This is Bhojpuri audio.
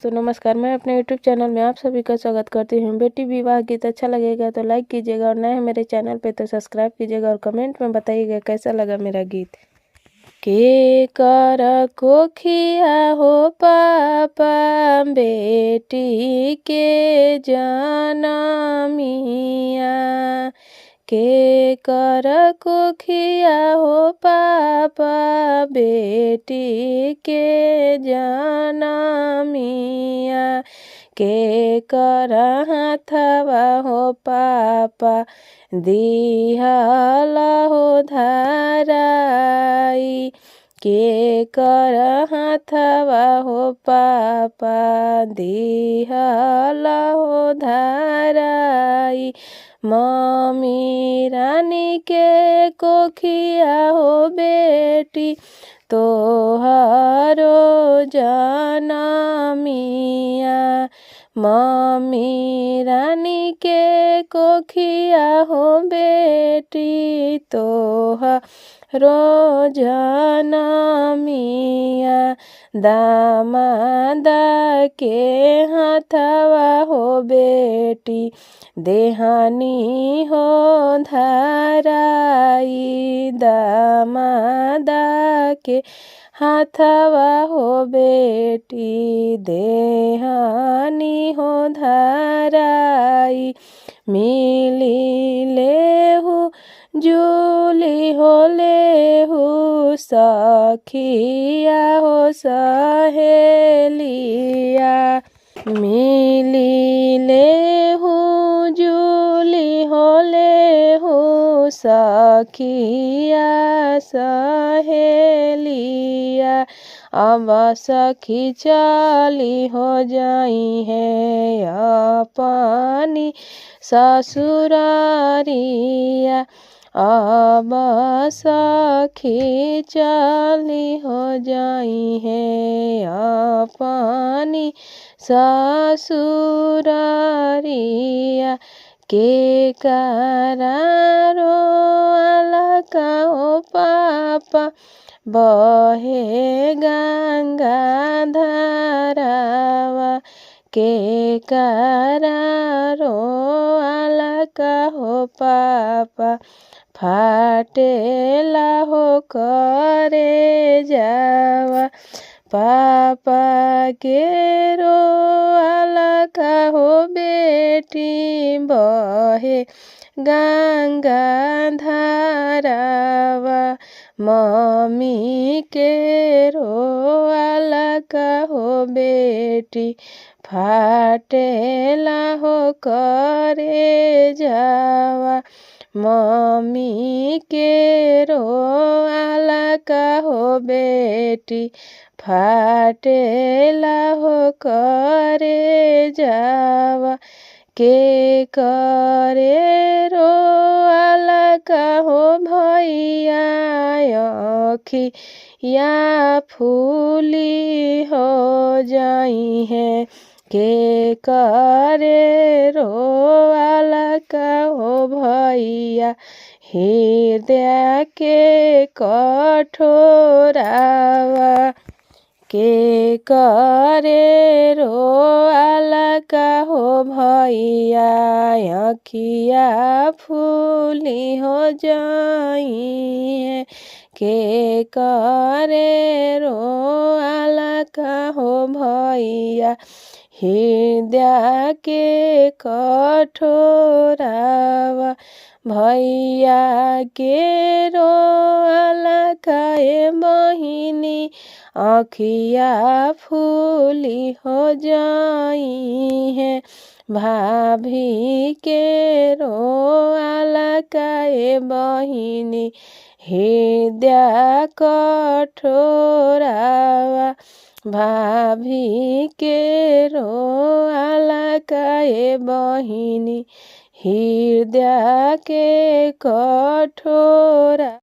तो नमस्कार, मैं अपने यूट्यूब चैनल में आप सभी का स्वागत करती हूँ। बेटी विवाह गीत अच्छा लगेगा तो लाइक कीजिएगा और नए हैं मेरे चैनल पे तो सब्सक्राइब कीजिएगा और कमेंट में बताइएगा कैसा लगा मेरा गीत। के कर कोखिया हो पापा बेटी के जनमिया, के कर कोखिया हो पापा बेटी के जनमिया, के कर हाथवा हो पापा दिहला हो धाराई, के कर हाथवा हो पापा दिहला हो धाराई, मम्मी रानी के कोखिया हो बेटी तोहरो जनमिया, मम्मी रानी के कोखिया हो बेटी तोहरो जनमिया, दामादा के हाथवा हो बेटी देहानी हो धाराई, दामादा के हाथवा हो बेटी देहानी हो धाराई, मिली लेहु जूली हो लेहु सखिया हो सहेलिया, मिली लेहु जूली हो लेहु सखिया सहेलिया, अब सखी चली हो जाई है अपनी ससुरारिया, अब सखी चली हो जाई है अपनी ससुरारिया, के करारो अलका हो पापा बहे गंगा धारावा, के करारो अलका हो पापा फाटेला हो करे जावा, पापा के रो अलका हो बेटी बहे गंगा धारावा, मम्मी के रो अलका हो बेटी फाटेला हो करे जावा, मम्मी के रो अलका हो बेटी फाटेला हो करे जावा, के करे रो अलका हो भैया अखिया फूली हो जाई है, के करे रो अलका हो भैया हृदय के कठोरावा, के करे रो अलका हो भैया अखिया फूली हो जाई है, के करे रो अलका हो भैया हृदय के कठोरावा, भैया के रो अलका ए बहिनी अखिया फूली हो जाई है, भाभी के रो अलका ए बहिनी हृदय कठोरावा, भाभी के रो अलका ए बहिनी हृदय के कठोरा।